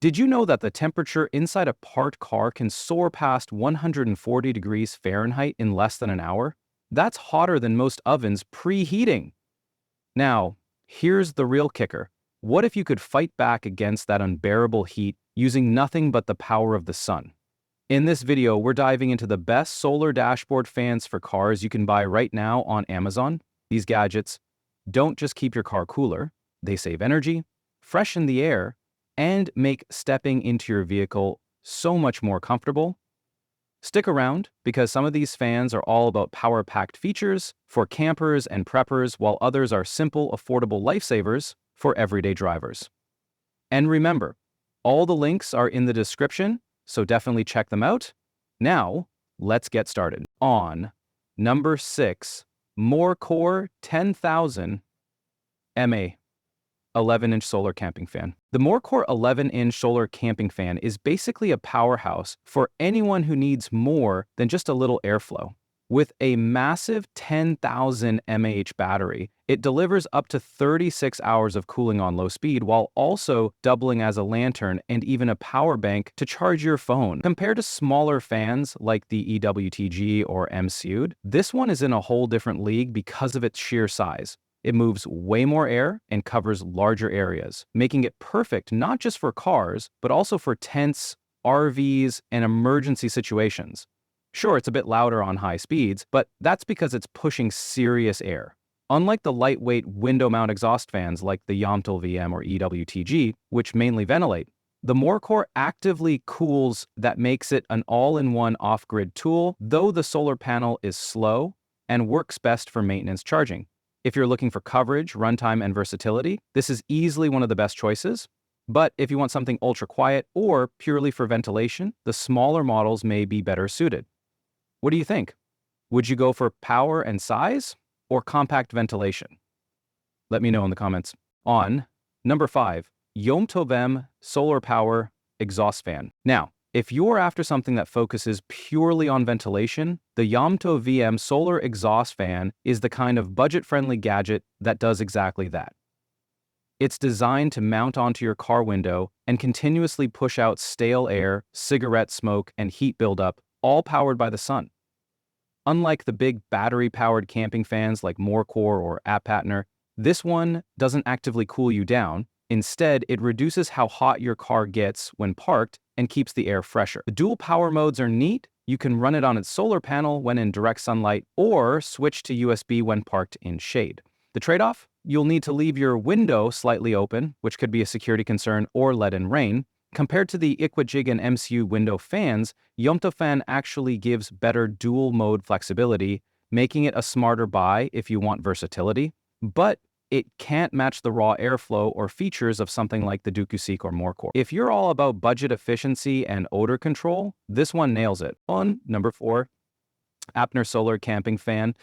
Did you know that the temperature inside a parked car can soar past 140 degrees Fahrenheit in less than an hour? That's hotter than most ovens preheating. Now, here's the real kicker. What if you could fight back against that unbearable heat using nothing but the power of the sun? In this video, we're diving into the best solar dashboard fans for cars you can buy right now on Amazon. These gadgets don't just keep your car cooler, they save energy, freshen the air, and make stepping into your vehicle so much more comfortable. Stick around, because some of these fans are all about power-packed features for campers and preppers, while others are simple, affordable lifesavers for everyday drivers. And remember, all the links are in the description, so definitely check them out. Now, let's get started. On number 6, MORECORE 10,000 mAh 11-inch solar camping fan. The MORECORE 11-inch solar camping fan is basically a powerhouse for anyone who needs more than just a little airflow. With a massive 10,000 mAh battery, it delivers up to 36 hours of cooling on low speed, while also doubling as a lantern and even a power bank to charge your phone. Compared to smaller fans like the Ewqtg or Msiud, this one is in a whole different league because of its sheer size. It moves way more air and covers larger areas, making it perfect not just for cars, but also for tents, RVs, and emergency situations. Sure, it's a bit louder on high speeds, but that's because it's pushing serious air. Unlike the lightweight window-mount exhaust fans like the YOMTOVM or Ewqtg, which mainly ventilate, the MORECORE actively cools. That makes it an all-in-one off-grid tool, though the solar panel is slow and works best for maintenance charging. If you're looking for coverage, runtime, and versatility, this is easily one of the best choices. But if you want something ultra-quiet or purely for ventilation, the smaller models may be better suited. What do you think? Would you go for power and size or compact ventilation? Let me know in the comments. On number 5, YOMTOVM Solar Power Exhaust Fan. Now, if you're after something that focuses purely on ventilation, the YOMTOVM Solar Exhaust Fan is the kind of budget-friendly gadget that does exactly that. It's designed to mount onto your car window and continuously push out stale air, cigarette smoke, and heat buildup, all powered by the sun. Unlike the big battery-powered camping fans like MORECORE or Apatner, this one doesn't actively cool you down. Instead, it reduces how hot your car gets when parked and keeps the air fresher. The dual power modes are neat. You can run it on its solar panel when in direct sunlight or switch to USB when parked in shade. The trade-off? You'll need to leave your window slightly open, which could be a security concern, or let in rain. Compared to the Ewqtg and Msiud window fans, YOMTOVM actually gives better dual-mode flexibility, making it a smarter buy if you want versatility. But it can't match the raw airflow or features of something like the DUKUSEEK or MORECORE. If you're all about budget efficiency and odor control, this one nails it. On number 4, Apatner Solar Camping Fan.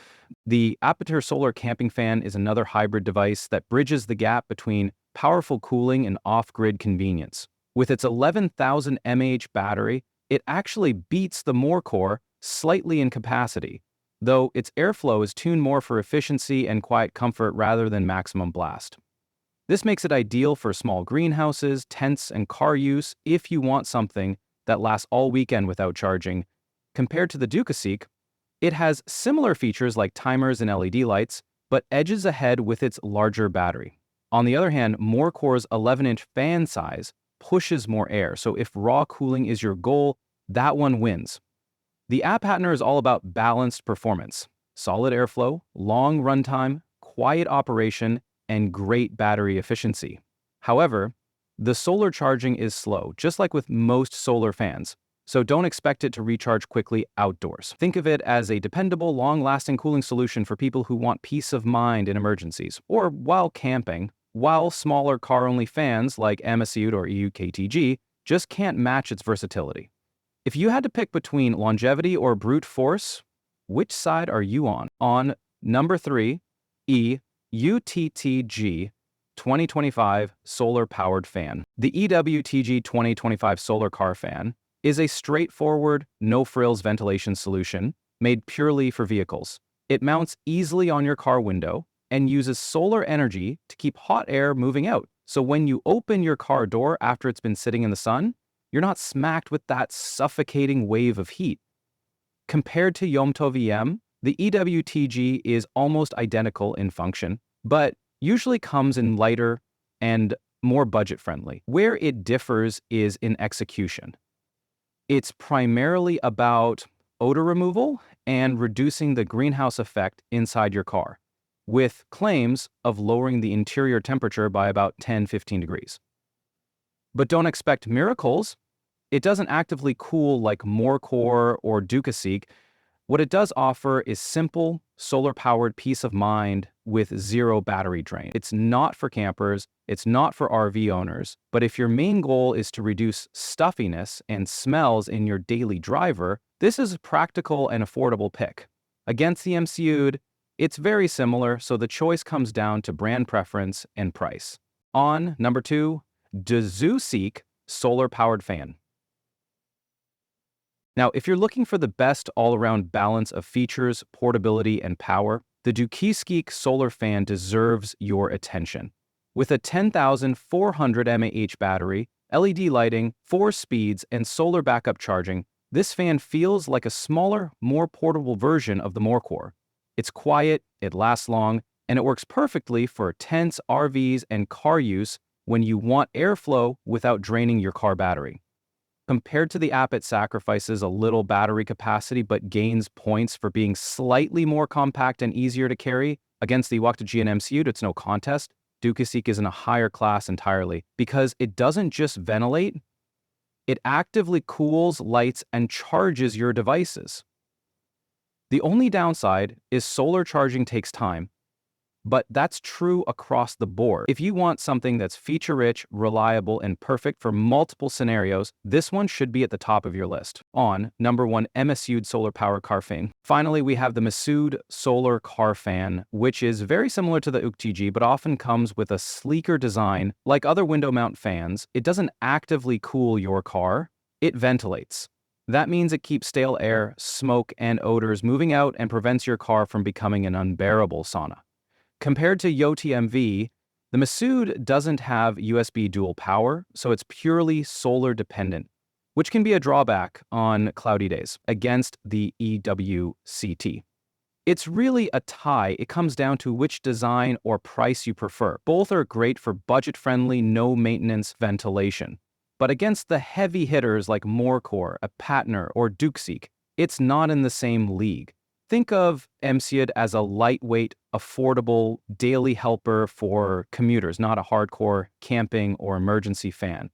The Apatner Solar Camping Fan is another hybrid device that bridges the gap between powerful cooling and off-grid convenience. With its 11,000 mAh battery, it actually beats the MORECORE slightly in capacity, though its airflow is tuned more for efficiency and quiet comfort rather than maximum blast. This makes it ideal for small greenhouses, tents, and car use if you want something that lasts all weekend without charging. Compared to the DUKUSEEK, it has similar features like timers and LED lights, but edges ahead with its larger battery. On the other hand, MORECORE's 11-inch fan size pushes more air, so if raw cooling is your goal, that one wins. The Apatner is all about balanced performance, solid airflow, long runtime, quiet operation, and great battery efficiency. However, the solar charging is slow, just like with most solar fans, so don't expect it to recharge quickly outdoors. Think of it as a dependable, long-lasting cooling solution for people who want peace of mind in emergencies, or while camping, while smaller car-only fans like Msiud or Ewqtg just can't match its versatility. If you had to pick between longevity or brute force, which side are you on? On number 3, Ewqtg 2025 Solar-Powered Fan. The Ewqtg 2025 Solar Car Fan is a straightforward, no-frills ventilation solution made purely for vehicles. It mounts easily on your car window and uses solar energy to keep hot air moving out, So when you open your car door after it's been sitting in the sun, you're not smacked with that suffocating wave of heat. Compared to YOMTOVM, the Ewqtg is almost identical in function, but usually comes in lighter and more budget-friendly. Where it differs is in execution. It's primarily about odor removal and reducing the greenhouse effect inside your car, with claims of lowering the interior temperature by about 10-15 degrees. But don't expect miracles. It doesn't actively cool like MORECORE or DUKUSEEK. What it does offer is simple, solar-powered peace of mind with zero battery drain. It's not for campers, it's not for RV owners, but if your main goal is to reduce stuffiness and smells in your daily driver, this is a practical and affordable pick. Against the Msiud, it's very similar, so the choice comes down to brand preference and price. On number 2, DUKUSEEK solar-powered fan. Now, if you're looking for the best all-around balance of features, portability, and power, the DUKUSEEK solar fan deserves your attention. With a 10,400 mAh battery, LED lighting, 4 speeds, and solar backup charging, this fan feels like a smaller, more portable version of the MORECORE. It's quiet, it lasts long, and it works perfectly for tents, RVs, and car use when you want airflow without draining your car battery. Compared to the app, it sacrifices a little battery capacity but gains points for being slightly more compact and easier to carry. Against the Ewqtg and Msiud, it's no contest. DUKUSEEK is in a higher class entirely because it doesn't just ventilate, it actively cools, lights, and charges your devices. The only downside is solar charging takes time, but that's true across the board. If you want something that's feature-rich, reliable, and perfect for multiple scenarios, this one should be at the top of your list. On number 1, Msiud solar power car fan. Finally, we have the Msiud solar car fan, which is very similar to the Ewqtg, but often comes with a sleeker design. Like other window mount fans, it doesn't actively cool your car, it ventilates. That means it keeps stale air, smoke, and odors moving out and prevents your car from becoming an unbearable sauna. Compared to YOMTOVM, the Msiud doesn't have USB dual power, so it's purely solar dependent, which can be a drawback on cloudy days against the Ewqtg. It's really a tie. It comes down to which design or price you prefer. Both are great for budget-friendly, no-maintenance ventilation. But against the heavy hitters like MORECORE, Apatner, or DUKUSEEK, it's not in the same league. Think of Msiud as a lightweight, affordable, daily helper for commuters, not a hardcore camping or emergency fan.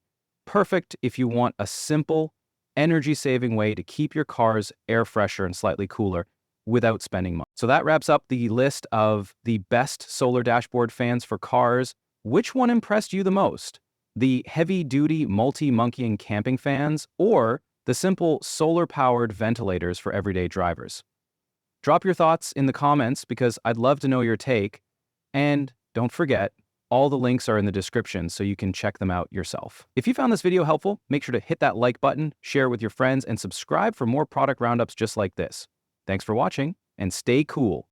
Perfect if you want a simple, energy-saving way to keep your car's air fresher and slightly cooler without spending money. So that wraps up the list of the best solar dashboard fans for cars. Which one impressed you the most? The heavy-duty multi-monkeying camping fans or the simple solar-powered ventilators for everyday drivers? Drop your thoughts in the comments because I'd love to know your take. And don't forget, all the links are in the description so you can check them out yourself. If you found this video helpful, make sure to hit that like button, share with your friends, and subscribe for more product roundups just like this. Thanks for watching, and stay cool.